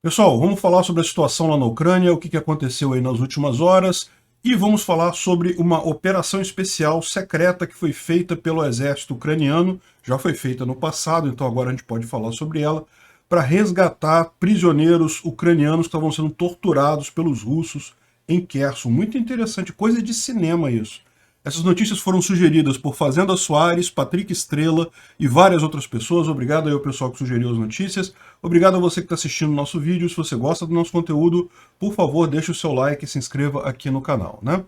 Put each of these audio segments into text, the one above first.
Pessoal, vamos falar sobre a situação lá na Ucrânia, o que aconteceu aí nas últimas horas, e vamos falar sobre uma operação especial secreta que foi feita pelo exército ucraniano, já foi feita no passado, então agora a gente pode falar sobre ela, para resgatar prisioneiros ucranianos que estavam sendo torturados pelos russos em Kherson. Muito interessante, coisa de cinema isso. Essas notícias foram sugeridas por Fazenda Soares, Patrick Estrela e várias outras pessoas. Obrigado aí ao pessoal que sugeriu as notícias. Obrigado a você que está assistindo o nosso vídeo. Se você gosta do nosso conteúdo, por favor, deixe o seu like e se inscreva aqui no canal, né?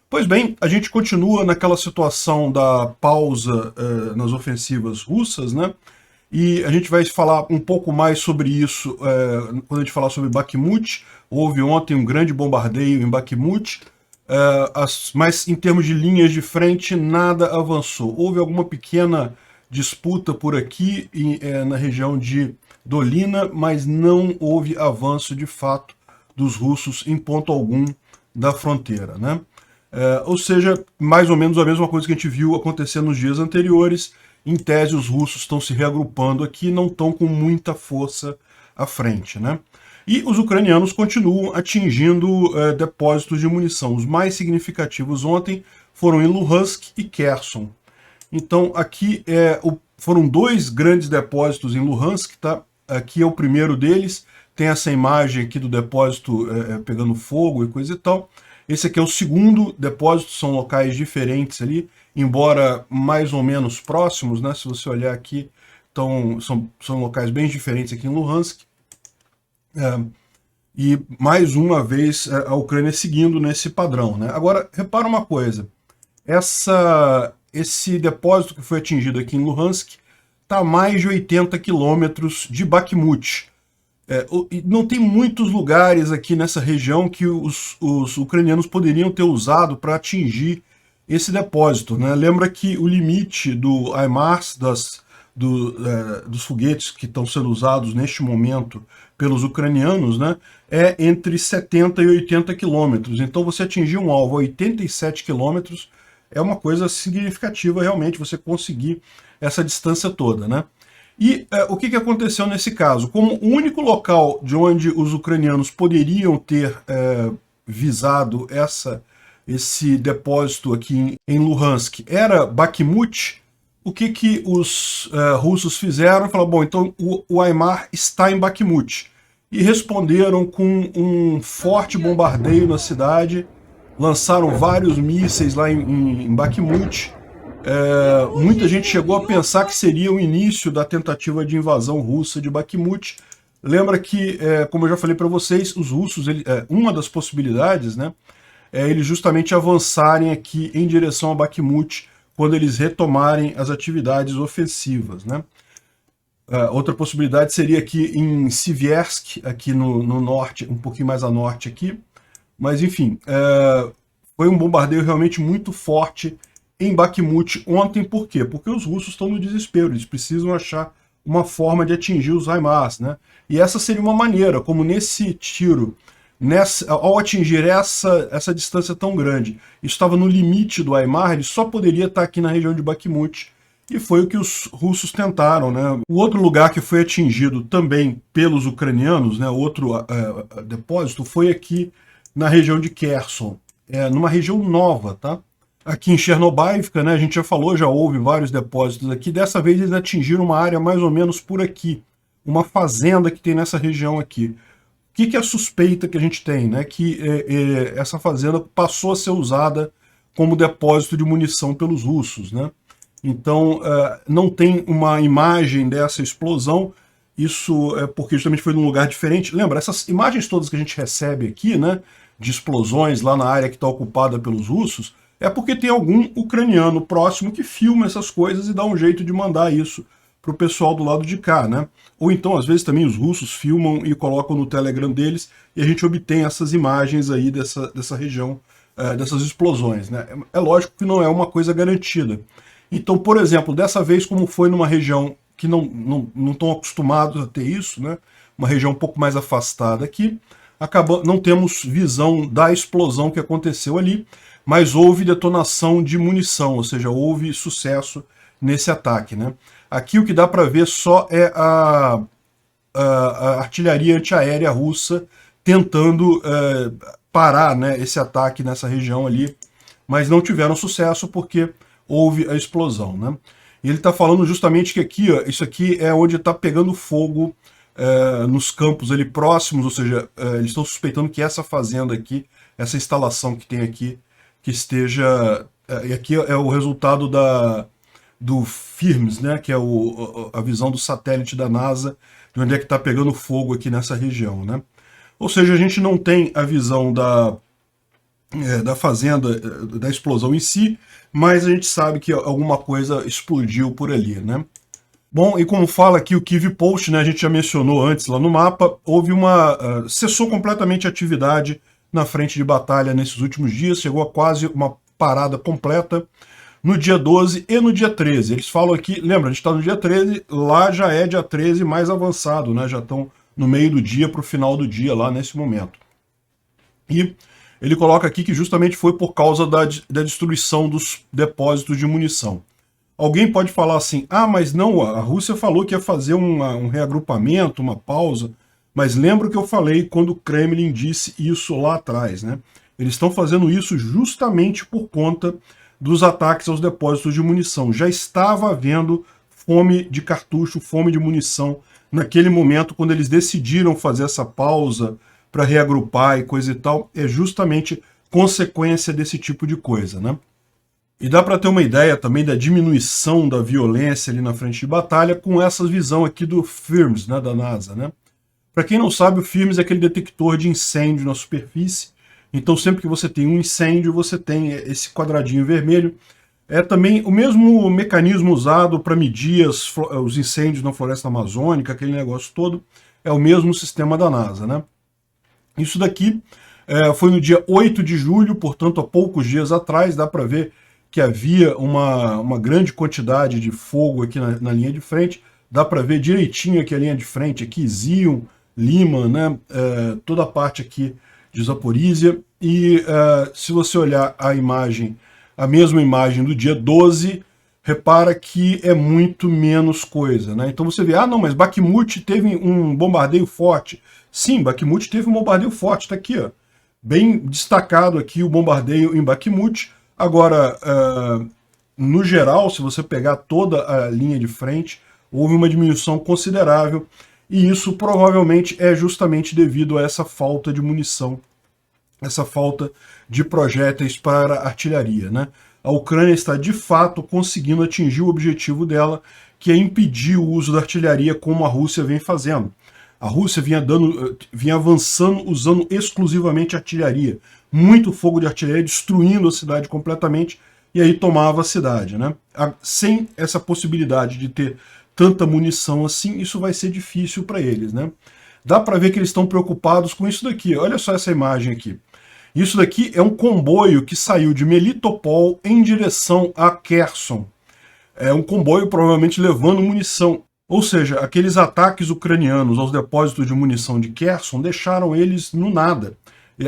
Pois bem, a gente continua naquela situação da pausa nas ofensivas russas, né? E a gente vai falar um pouco mais sobre isso quando a gente falar sobre Bakhmut. Houve ontem um grande bombardeio em Bakhmut, mas em termos de linhas de frente, nada avançou. Houve alguma pequena disputa por aqui na região de Dolina, mas não houve avanço de fato dos russos em ponto algum da fronteira, né? Ou seja, mais ou menos a mesma coisa que a gente viu acontecer nos dias anteriores. Em tese, os russos estão se reagrupando aqui, não estão com muita força à frente, né? E os ucranianos continuam atingindo depósitos de munição. Os mais significativos ontem foram em Luhansk e Kherson. Então, aqui foram dois grandes depósitos em Luhansk, tá? Aqui é o primeiro deles, tem essa imagem aqui do depósito pegando fogo e coisa e tal. Esse aqui é o segundo depósito, são locais diferentes ali, embora mais ou menos próximos, né? Se você olhar aqui, são locais bem diferentes aqui em Luhansk. E mais uma vez a Ucrânia seguindo nesse padrão, né? Agora, repara uma coisa, esse depósito que foi atingido aqui em Luhansk está a mais de 80 quilômetros de Bakhmut. Não tem muitos lugares aqui nessa região que os ucranianos poderiam ter usado para atingir esse depósito, né? Lembra que o limite do HIMARS, dos foguetes que estão sendo usados neste momento pelos ucranianos, né, é entre 70 e 80 quilômetros. Então você atingir um alvo a 87 quilômetros é uma coisa significativa realmente, você conseguir essa distância toda, né? E o que aconteceu nesse caso? Como o único local de onde os ucranianos poderiam ter visado esse depósito aqui em Luhansk era Bakhmut, o que os russos fizeram? Falaram, bom, então o HIMARS está em Bakhmut. E responderam com um forte bombardeio na cidade, lançaram vários mísseis lá em Bakhmut. Muita gente chegou a pensar que seria o início da tentativa de invasão russa de Bakhmut. Lembra que, como eu já falei para vocês, os russos, uma das possibilidades, né, é eles justamente avançarem aqui em direção a Bakhmut quando eles retomarem as atividades ofensivas, né? Outra possibilidade seria aqui em Siversk, aqui no norte, um pouquinho mais a norte aqui. Mas, enfim, foi um bombardeio realmente muito forte em Bakhmut ontem. Por quê? Porque os russos estão no desespero, eles precisam achar uma forma de atingir os HIMARS, né? E essa seria uma maneira, como nesse tiro, ao atingir essa distância tão grande, estava no limite do HIMARS, ele só poderia estar aqui na região de Bakhmut, e foi o que os russos tentaram, né? O outro lugar que foi atingido também pelos ucranianos, né, outro depósito, foi aqui na região de Kherson, numa região nova, tá? Aqui em Chernobyivka, né, a gente já falou, já houve vários depósitos aqui, dessa vez eles atingiram uma área mais ou menos por aqui, uma fazenda que tem nessa região aqui. O que é a suspeita que a gente tem? Né? Que essa fazenda passou a ser usada como depósito de munição pelos russos, né? Então, não tem uma imagem dessa explosão, isso é porque justamente foi num lugar diferente. Lembra, essas imagens todas que a gente recebe aqui, né, de explosões lá na área que está ocupada pelos russos, é porque tem algum ucraniano próximo que filma essas coisas e dá um jeito de mandar isso para o pessoal do lado de cá, né? Ou então, às vezes, também os russos filmam e colocam no Telegram deles e a gente obtém essas imagens aí dessa região, dessas explosões, né? É lógico que não é uma coisa garantida. Então, por exemplo, dessa vez, como foi numa região que não estão acostumados a ter isso, né? Uma região um pouco mais afastada aqui, não temos visão da explosão que aconteceu ali, mas houve detonação de munição, ou seja, houve sucesso nesse ataque, né? Aqui o que dá para ver só é a artilharia antiaérea russa tentando parar, né, esse ataque nessa região ali, mas não tiveram sucesso porque houve a explosão, né? E ele está falando justamente que aqui, ó, isso aqui é onde está pegando fogo nos campos ali próximos, ou seja, eles estão suspeitando que essa fazenda aqui, essa instalação que tem aqui, que esteja... e aqui é o resultado do FIRMS, né, que é a visão do satélite da NASA, de onde é que está pegando fogo aqui nessa região, né? Ou seja, a gente não tem a visão da fazenda, da explosão em si, mas a gente sabe que alguma coisa explodiu por ali, né? Bom, e como fala aqui o Kiev Post, né, a gente já mencionou antes lá no mapa, houve cessou completamente a atividade na frente de batalha nesses últimos dias, chegou a quase uma parada completa no dia 12 e no dia 13. Eles falam aqui, lembra, a gente está no dia 13, lá já é dia 13 mais avançado, né, já estão no meio do dia para o final do dia lá nesse momento. E ele coloca aqui que justamente foi por causa da destruição dos depósitos de munição. Alguém pode falar assim, ah, mas não, a Rússia falou que ia fazer um reagrupamento, uma pausa, mas lembra que eu falei quando o Kremlin disse isso lá atrás, né? Eles estão fazendo isso justamente por conta dos ataques aos depósitos de munição. Já estava havendo fome de cartucho, fome de munição, naquele momento quando eles decidiram fazer essa pausa para reagrupar e coisa e tal, é justamente consequência desse tipo de coisa, né? E dá para ter uma ideia também da diminuição da violência ali na frente de batalha com essa visão aqui do FIRMS, né, da NASA, né? Para quem não sabe, o FIRMS é aquele detector de incêndio na superfície. Então sempre que você tem um incêndio, você tem esse quadradinho vermelho. É também o mesmo mecanismo usado para medir os incêndios na floresta amazônica, aquele negócio todo. É o mesmo sistema da NASA, né? Isso daqui foi no dia 8 de julho, portanto há poucos dias atrás, dá para ver que havia uma grande quantidade de fogo aqui na linha de frente, dá para ver direitinho aqui a linha de frente, aqui Zion, Lima, né, toda a parte aqui de Zaporizhia, e se você olhar a imagem, a mesma imagem do dia 12, repara que é muito menos coisa, né? Então você vê, ah não, mas Bakhmut teve um bombardeio forte. Sim, Bakhmut teve um bombardeio forte, está aqui, ó, bem destacado aqui o bombardeio em Bakhmut. Agora, no geral, se você pegar toda a linha de frente, houve uma diminuição considerável, e isso provavelmente é justamente devido a essa falta de munição, essa falta de projéteis para a artilharia, né? A Ucrânia está de fato conseguindo atingir o objetivo dela, que é impedir o uso da artilharia como a Rússia vem fazendo. A Rússia vinha avançando usando exclusivamente artilharia, muito fogo de artilharia, destruindo a cidade completamente, e aí tomava a cidade, né? Sem essa possibilidade de ter tanta munição assim, isso vai ser difícil para eles, né? Dá para ver que eles estão preocupados com isso daqui. Olha só essa imagem aqui. Isso daqui é um comboio que saiu de Melitopol em direção a Kherson. É um comboio provavelmente levando munição. Ou seja, aqueles ataques ucranianos aos depósitos de munição de Kherson deixaram eles no nada,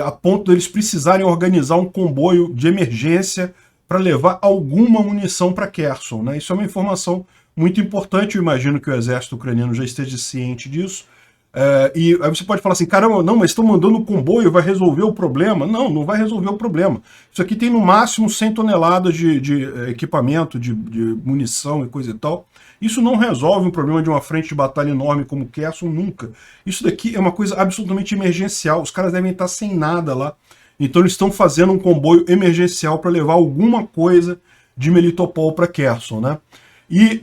a ponto de eles precisarem organizar um comboio de emergência para levar alguma munição para Kherson, né? Isso é uma informação muito importante, eu imagino que o exército ucraniano já esteja ciente disso. E aí você pode falar assim, caramba, não, mas estão mandando o comboio, vai resolver o problema? Não, não vai resolver o problema. Isso aqui tem no máximo 100 toneladas de equipamento, de munição e coisa e tal. Isso não resolve um problema de uma frente de batalha enorme como Kherson, nunca. Isso daqui é uma coisa absolutamente emergencial, os caras devem estar sem nada lá. Então eles estão fazendo um comboio emergencial para levar alguma coisa de Melitopol para Kherson, né? E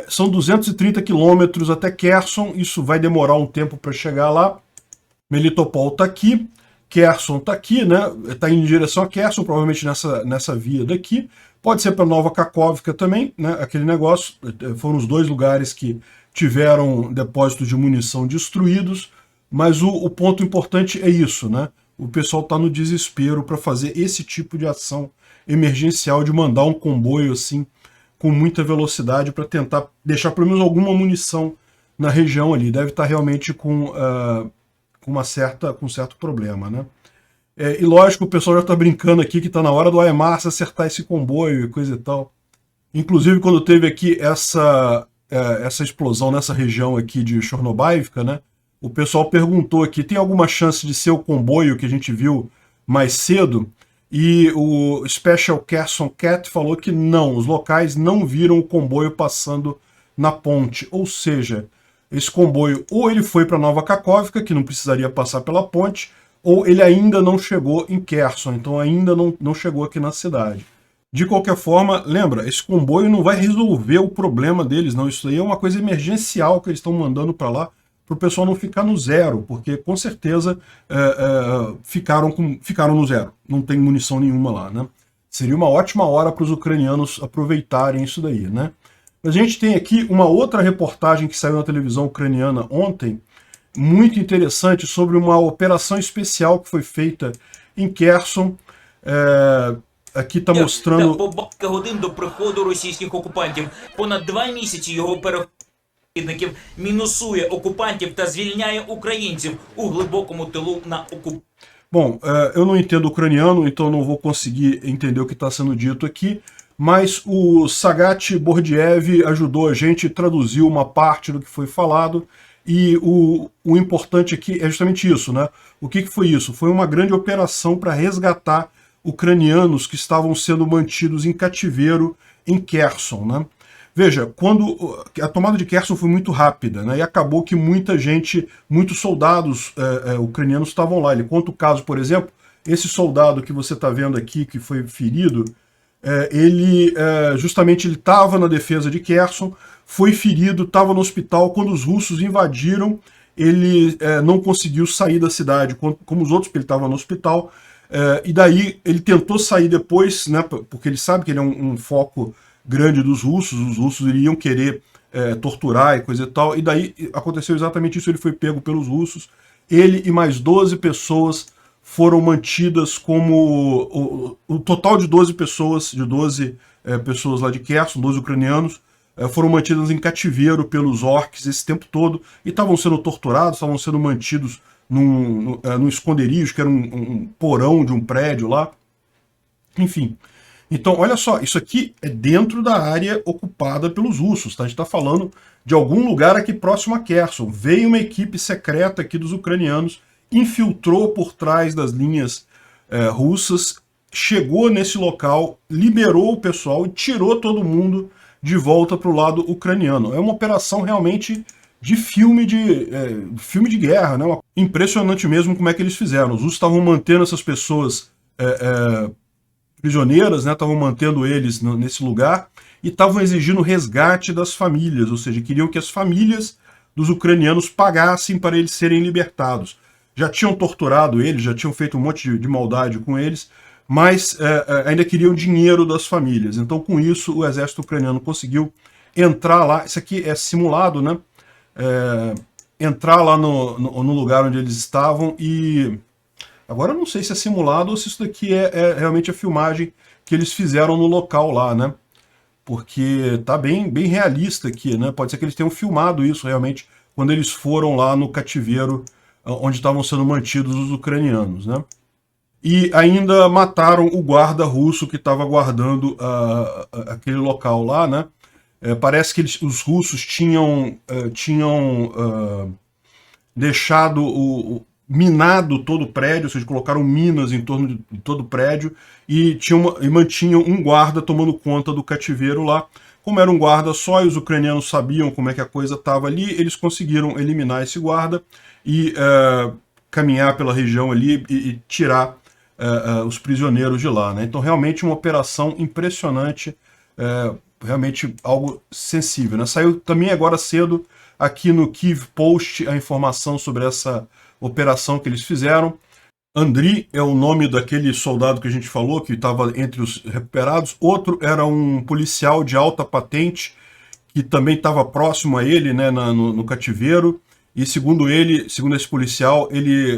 são 230 quilômetros até Kherson, isso vai demorar um tempo para chegar lá. Melitopol está aqui, Kherson está aqui, né? Está indo em direção a Kherson, provavelmente nessa via daqui. Pode ser para Nova Kakhovka também, né? Aquele negócio. Foram os dois lugares que tiveram depósitos de munição destruídos, mas o ponto importante é isso, né? O pessoal está no desespero para fazer esse tipo de ação emergencial, de mandar um comboio assim, com muita velocidade, para tentar deixar pelo menos alguma munição na região ali. Deve estar realmente com um certo problema, né? E lógico, o pessoal já está brincando aqui que está na hora do HIMARS acertar esse comboio e coisa e tal. Inclusive, quando teve aqui essa explosão nessa região aqui de Chornobaivka, né? O pessoal perguntou aqui, tem alguma chance de ser o comboio que a gente viu mais cedo? E o Special Carson Cat falou que não, os locais não viram o comboio passando na ponte. Ou seja, esse comboio ou ele foi para Nova Cacóvica, que não precisaria passar pela ponte, ou ele ainda não chegou em Kherson, então ainda não chegou aqui na cidade. De qualquer forma, lembra, esse comboio não vai resolver o problema deles, não. Isso aí é uma coisa emergencial que eles estão mandando para lá, para o pessoal não ficar no zero, porque com certeza ficaram no zero. Não tem munição nenhuma lá, né? Seria uma ótima hora para os ucranianos aproveitarem isso daí, né? A gente tem aqui uma outra reportagem que saiu na televisão ucraniana ontem, muito interessante, sobre uma operação especial que foi feita em Kherson. Aqui está mostrando... По багато годин до приходу російських окупантів. Понад 2 місяці його перехідників мінусує окупантів та звільняє українців у глибокому тилу на окупації. Bom, eu não entendo ucraniano, então não vou conseguir entender o que está sendo dito aqui, mas o Sagat Bordiev ajudou a gente, traduziu uma parte do que foi falado, e o importante aqui é justamente isso, né? O que foi isso? Foi uma grande operação para resgatar ucranianos que estavam sendo mantidos em cativeiro em Kherson, né? Veja, quando a tomada de Kherson foi muito rápida, né, e acabou que muita gente, muitos soldados ucranianos estavam lá. Ele conta o caso, por exemplo, esse soldado que você está vendo aqui, que foi ferido, ele estava na defesa de Kherson, foi ferido, estava no hospital. Quando os russos invadiram, ele não conseguiu sair da cidade, como os outros, porque ele estava no hospital, e daí ele tentou sair depois, né, porque ele sabe que ele é um foco grande dos russos, os russos iriam querer torturar e coisa e tal, e daí aconteceu exatamente isso, ele foi pego pelos russos, ele e mais 12 pessoas foram mantidas como... O total de 12 pessoas, pessoas lá de Kherson, 12 ucranianos, foram mantidas em cativeiro pelos orcs esse tempo todo, e estavam sendo torturados, estavam sendo mantidos num esconderijo, que era um porão de um prédio lá, enfim... Então, olha só, isso aqui é dentro da área ocupada pelos russos, tá? A gente está falando de algum lugar aqui próximo a Kherson. Veio uma equipe secreta aqui dos ucranianos, infiltrou por trás das linhas russas, chegou nesse local, liberou o pessoal e tirou todo mundo de volta para o lado ucraniano. É uma operação realmente de filme de guerra, né? Impressionante mesmo como é que eles fizeram. Os russos estavam mantendo essas pessoas... prisioneiras, né, estavam mantendo eles nesse lugar e estavam exigindo resgate das famílias, ou seja, queriam que as famílias dos ucranianos pagassem para eles serem libertados. Já tinham torturado eles, já tinham feito um monte de maldade com eles, mas ainda queriam dinheiro das famílias. Então, com isso, o exército ucraniano conseguiu entrar lá, isso aqui é simulado, né, entrar lá no lugar onde eles estavam e... Agora eu não sei se é simulado ou se isso daqui é realmente a filmagem que eles fizeram no local lá, né? Porque tá bem realista aqui, né? Pode ser que eles tenham filmado isso realmente quando eles foram lá no cativeiro onde estavam sendo mantidos os ucranianos, né? E ainda mataram o guarda russo que estava guardando aquele local lá, né? Parece que os russos tinham deixado minado todo o prédio, ou seja, colocaram minas em torno de todo o prédio e mantinham um guarda tomando conta do cativeiro lá. Como era um guarda só e os ucranianos sabiam como é que a coisa estava ali, eles conseguiram eliminar esse guarda e caminhar pela região ali e tirar os prisioneiros de lá, né? Então realmente uma operação impressionante, realmente algo sensível, né? Saiu também agora cedo aqui no Kyiv Post a informação sobre essa operação que eles fizeram. Andriy é o nome daquele soldado que a gente falou, que estava entre os recuperados. Outro era um policial de alta patente, que também estava próximo a ele, né, no cativeiro. E segundo esse policial,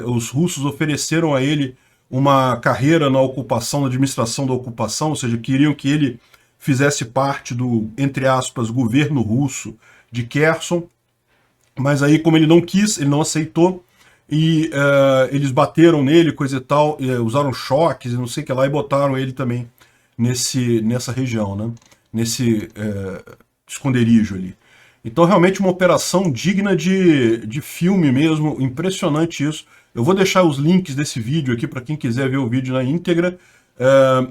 os russos ofereceram a ele uma carreira na ocupação, na administração da ocupação, ou seja, queriam que ele fizesse parte do, entre aspas, governo russo de Kherson. Mas aí, como ele não quis, ele não aceitou, e eles bateram nele, coisa e tal, usaram choques e não sei o que lá, e botaram ele também nessa região, né? Nesse esconderijo ali. Então, realmente uma operação digna de filme mesmo, impressionante isso. Eu vou deixar os links desse vídeo aqui para quem quiser ver o vídeo na íntegra.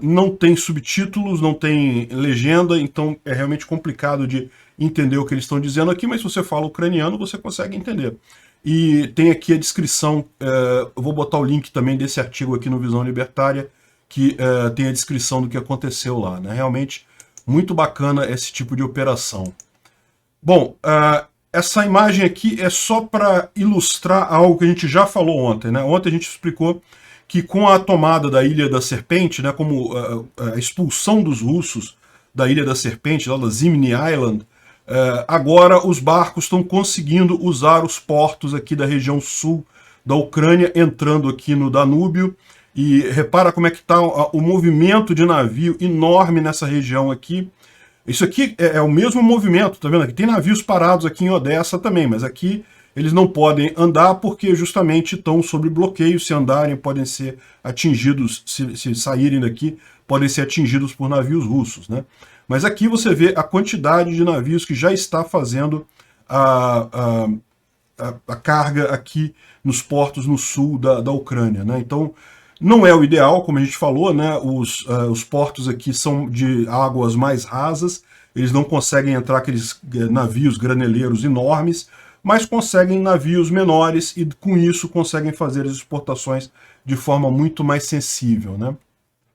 Não tem subtítulos, não tem legenda, então é realmente complicado de entender o que eles estão dizendo aqui, mas se você fala ucraniano, você consegue entender. E tem aqui a descrição, eu vou botar o link também desse artigo aqui no Visão Libertária, que tem a descrição do que aconteceu lá, né? Realmente muito bacana esse tipo de operação. Bom, essa imagem aqui é só para ilustrar algo que a gente já falou ontem, né? Ontem a gente explicou que com a tomada da Ilha da Serpente, né, como a expulsão dos russos da Ilha da Serpente, lá da Zimny Island, agora os barcos estão conseguindo usar os portos aqui da região sul da Ucrânia, entrando aqui no Danúbio. E repara como é que está o movimento de navio enorme nessa região aqui. Isso aqui é o mesmo movimento, tá vendo? Aqui tem navios parados aqui em Odessa também, mas aqui eles não podem andar porque justamente estão sob bloqueio. Se andarem, podem ser atingidos, se saírem daqui, podem ser atingidos por navios russos, né? Mas aqui você vê a quantidade de navios que já está fazendo a carga aqui nos portos no sul da Ucrânia, né? Então, não é o ideal, como a gente falou, né? Os portos aqui são de águas mais rasas, eles não conseguem entrar aqueles navios graneleiros enormes, mas conseguem navios menores e com isso conseguem fazer as exportações de forma muito mais sensível, né?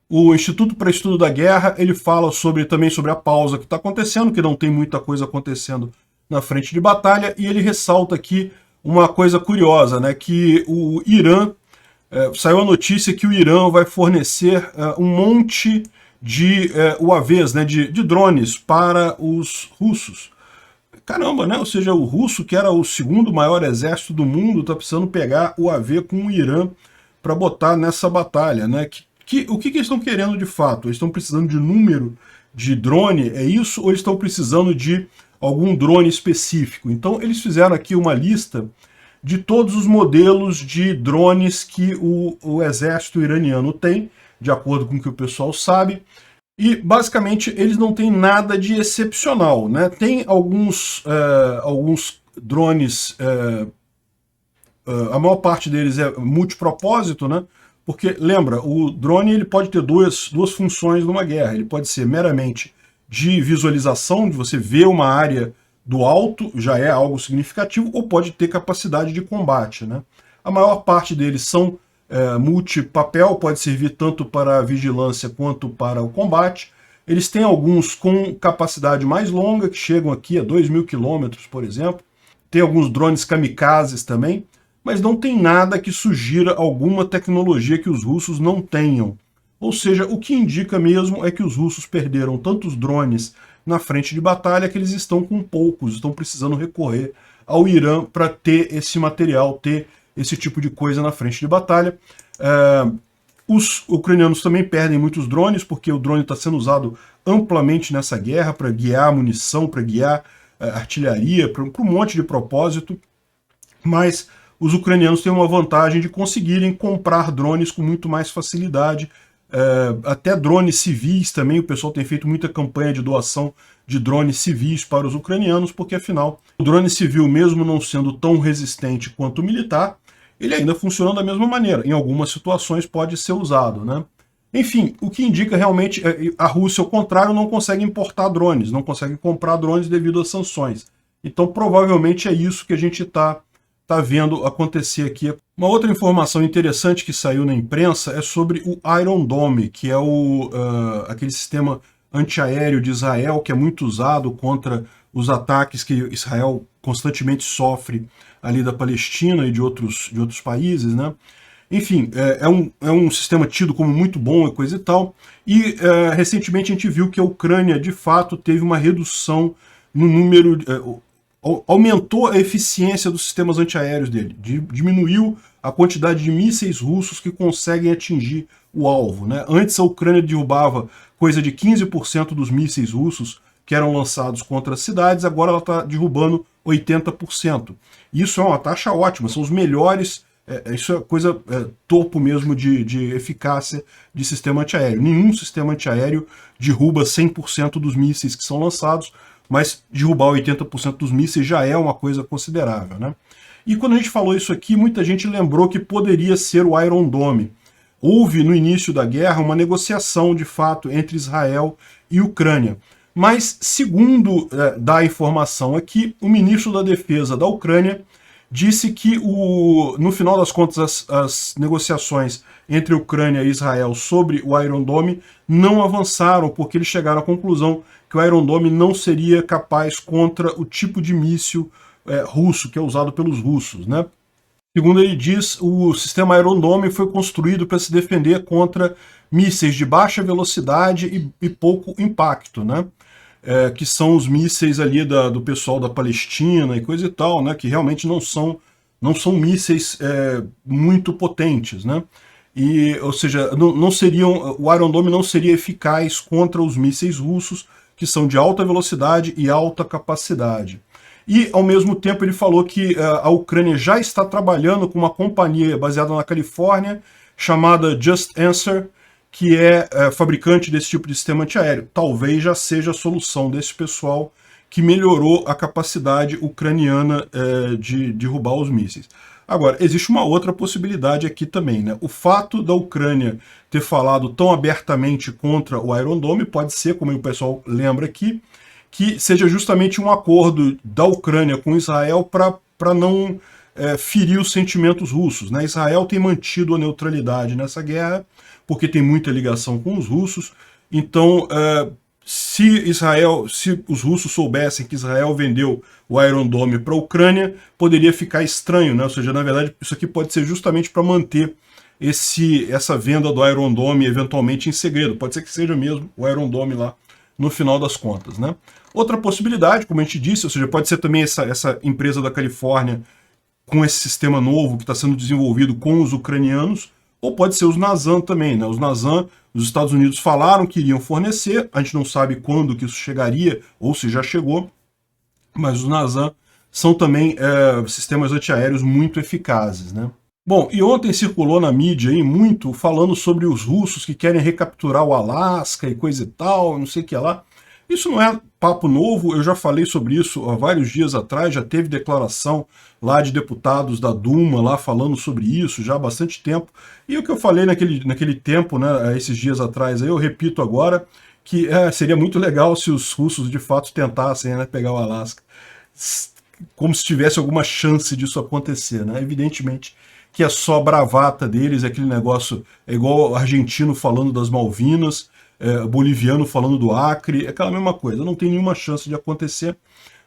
O Instituto para Estudo da Guerra, ele fala também sobre a pausa que está acontecendo, que não tem muita coisa acontecendo na frente de batalha, e ele ressalta aqui uma coisa curiosa, né? Que o Irã, saiu a notícia que o Irã vai fornecer um monte de UAVs, né, de drones para os russos. Caramba, né? Ou seja, o russo, que era o segundo maior exército do mundo, está precisando pegar o UAV com o Irã para botar nessa batalha, né? O que eles estão querendo de fato? Eles estão precisando de número de drone, é isso? Ou eles estão precisando de algum drone específico? Então eles fizeram aqui uma lista de todos os modelos de drones que o exército iraniano tem, de acordo com o que o pessoal sabe, e basicamente eles não têm nada de excepcional, né? Tem alguns drones, a maior parte deles é multipropósito, né? Porque, lembra, o drone ele pode ter duas funções numa guerra. Ele pode ser meramente de visualização, de você ver uma área do alto, já é algo significativo, ou pode ter capacidade de combate, né? A maior parte deles são multipapel, pode servir tanto para a vigilância quanto para o combate. Eles têm alguns com capacidade mais longa, que chegam aqui a 2.000 quilômetros, por exemplo. Tem alguns drones kamikazes também, mas não tem nada que sugira alguma tecnologia que os russos não tenham. Ou seja, o que indica mesmo é que os russos perderam tantos drones na frente de batalha que eles estão com poucos, estão precisando recorrer ao Irã para ter esse material, ter esse tipo de coisa na frente de batalha. Os ucranianos também perdem muitos drones, porque o drone está sendo usado amplamente nessa guerra para guiar munição, para guiar artilharia, para um monte de propósito, mas os ucranianos têm uma vantagem de conseguirem comprar drones com muito mais facilidade, até drones civis também. O pessoal tem feito muita campanha de doação de drones civis para os ucranianos, porque afinal, o drone civil, mesmo não sendo tão resistente quanto o militar, ele ainda funciona da mesma maneira. Em algumas situações pode ser usado, né? Enfim, o que indica realmente a Rússia, ao contrário, não consegue importar drones, não consegue comprar drones devido às sanções. Então, provavelmente é isso que a gente está vendo acontecer aqui. Uma outra informação interessante que saiu na imprensa é sobre o Iron Dome, que é aquele sistema antiaéreo de Israel, que é muito usado contra os ataques que Israel constantemente sofre ali da Palestina e de outros países, né? Enfim, é um sistema tido como muito bom e coisa e tal, e recentemente a gente viu que a Ucrânia, de fato, teve uma redução no número, aumentou a eficiência dos sistemas antiaéreos dele, diminuiu a quantidade de mísseis russos que conseguem atingir o alvo, né? Antes a Ucrânia derrubava coisa de 15% dos mísseis russos que eram lançados contra as cidades, agora ela está derrubando 80%. Isso é uma taxa ótima, são os melhores, isso é coisa topo mesmo de eficácia de sistema antiaéreo. Nenhum sistema antiaéreo derruba 100% dos mísseis que são lançados, mas derrubar 80% dos mísseis já é uma coisa considerável, né? E quando a gente falou isso aqui, muita gente lembrou que poderia ser o Iron Dome. Houve, no início da guerra, uma negociação, de fato, entre Israel e Ucrânia. Mas, segundo dá a informação aqui, o ministro da Defesa da Ucrânia disse que, no final das contas, as negociações entre Ucrânia e Israel sobre o Iron Dome não avançaram, porque eles chegaram à conclusão que o Iron Dome não seria capaz contra o tipo de míssil russo, que é usado pelos russos, né? Segundo ele diz, o sistema Iron Dome foi construído para se defender contra mísseis de baixa velocidade e pouco impacto, né? Que são os mísseis ali do pessoal da Palestina e coisa e tal, né? Que realmente não são mísseis muito potentes, né? Ou seja, o Iron Dome não seria eficaz contra os mísseis russos, que são de alta velocidade e alta capacidade. E, ao mesmo tempo, ele falou que a Ucrânia já está trabalhando com uma companhia baseada na Califórnia, chamada Just Answer, que é fabricante desse tipo de sistema antiaéreo. Talvez já seja a solução desse pessoal que melhorou a capacidade ucraniana de derrubar os mísseis. Agora, existe uma outra possibilidade aqui também, né? O fato da Ucrânia ter falado tão abertamente contra o Iron Dome pode ser, como o pessoal lembra aqui, que seja justamente um acordo da Ucrânia com Israel para não ferir os sentimentos russos, né? Israel tem mantido a neutralidade nessa guerra, porque tem muita ligação com os russos. Então, se os russos soubessem que Israel vendeu o Iron Dome para a Ucrânia, poderia ficar estranho, né? Ou seja, na verdade, isso aqui pode ser justamente para manter essa venda do Iron Dome eventualmente em segredo. Pode ser que seja mesmo o Iron Dome lá no final das contas, né? Outra possibilidade, como a gente disse, ou seja, pode ser também essa empresa da Califórnia com esse sistema novo que está sendo desenvolvido com os ucranianos, ou pode ser os Nazam também, né? Os Nazam, os Estados Unidos falaram que iriam fornecer, a gente não sabe quando que isso chegaria, ou se já chegou, mas os Nazam são também sistemas antiaéreos muito eficazes, né? Bom, e ontem circulou na mídia aí muito falando sobre os russos que querem recapturar o Alasca e coisa e tal, não sei o que lá. Isso não é papo novo, eu já falei sobre isso há vários dias atrás, já teve declaração lá de deputados da Duma lá falando sobre isso já há bastante tempo. E o que eu falei naquele tempo, né, esses dias atrás, aí eu repito agora, que seria muito legal se os russos de fato tentassem, né, pegar o Alasca, como se tivesse alguma chance disso acontecer, né? Evidentemente que é só bravata deles, aquele negócio, é igual o argentino falando das Malvinas, boliviano falando do Acre, é aquela mesma coisa, não tem nenhuma chance de acontecer,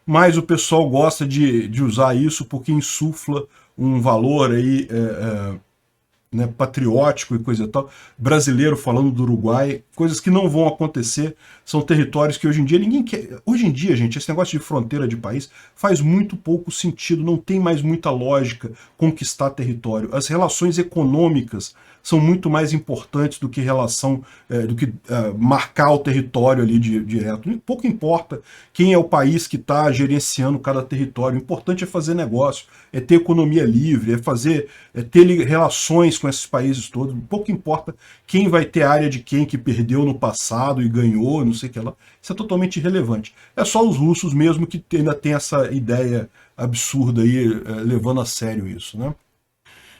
mas o pessoal gosta de usar isso porque insufla um valor aí, né, patriótico e coisa e tal, brasileiro falando do Uruguai, coisas que não vão acontecer, são territórios que hoje em dia ninguém quer. Hoje em dia, gente, esse negócio de fronteira de país faz muito pouco sentido, não tem mais muita lógica conquistar território. As relações econômicas são muito mais importantes do que marcar o território ali direto. Pouco importa quem é o país que está gerenciando cada território. O importante é fazer negócio, é ter economia livre, é ter relações com esses países todos. Pouco importa quem vai ter área de quem que perdeu no passado e ganhou, não sei o que lá. Isso é totalmente irrelevante. É só os russos mesmo que ainda tem essa ideia absurda aí, levando a sério isso, né?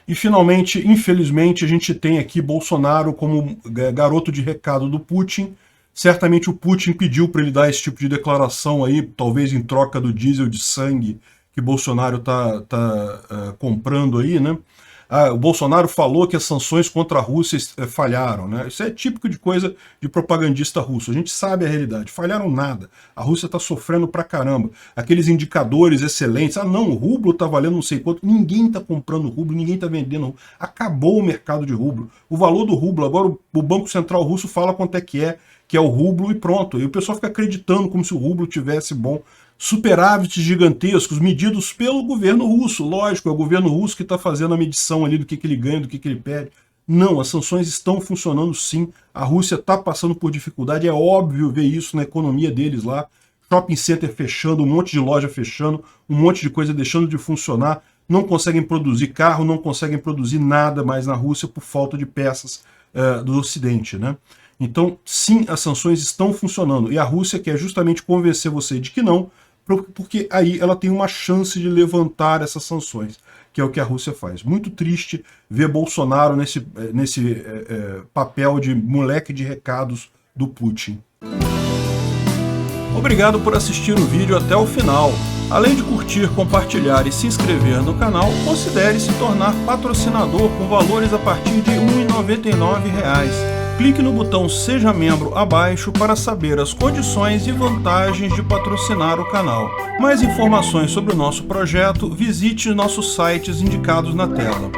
E, finalmente, infelizmente, a gente tem aqui Bolsonaro como garoto de recado do Putin. Certamente o Putin pediu para ele dar esse tipo de declaração aí, talvez em troca do diesel de sangue que Bolsonaro tá comprando aí, né? O Bolsonaro falou que as sanções contra a Rússia falharam, né? Isso é típico de coisa de propagandista russo. A gente sabe a realidade. Falharam nada. A Rússia está sofrendo pra caramba. Aqueles indicadores excelentes. Não, o rublo está valendo não sei quanto. Ninguém está comprando rublo, ninguém está vendendo rublo. Acabou o mercado de rublo. O valor do rublo, agora o Banco Central Russo fala quanto é que é o rublo e pronto. E o pessoal fica acreditando como se o rublo tivesse bom. Superávites gigantescos medidos pelo governo russo. Lógico, é o governo russo que está fazendo a medição ali do que ele ganha, do que ele perde. Não, as sanções estão funcionando sim. A Rússia está passando por dificuldade, é óbvio ver isso na economia deles lá. Shopping center fechando, um monte de loja fechando, um monte de coisa deixando de funcionar. Não conseguem produzir carro, não conseguem produzir nada mais na Rússia por falta de peças do Ocidente, né? Então, sim, as sanções estão funcionando. E a Rússia quer justamente convencer você de que não, porque aí ela tem uma chance de levantar essas sanções, que é o que a Rússia faz. Muito triste ver Bolsonaro nesse papel de moleque de recados do Putin. Obrigado por assistir o vídeo até o final. Além de curtir, compartilhar e se inscrever no canal, considere se tornar patrocinador com valores a partir de R$ 1,99. Clique no botão Seja Membro abaixo para saber as condições e vantagens de patrocinar o canal. Mais informações sobre o nosso projeto, visite nossos sites indicados na tela.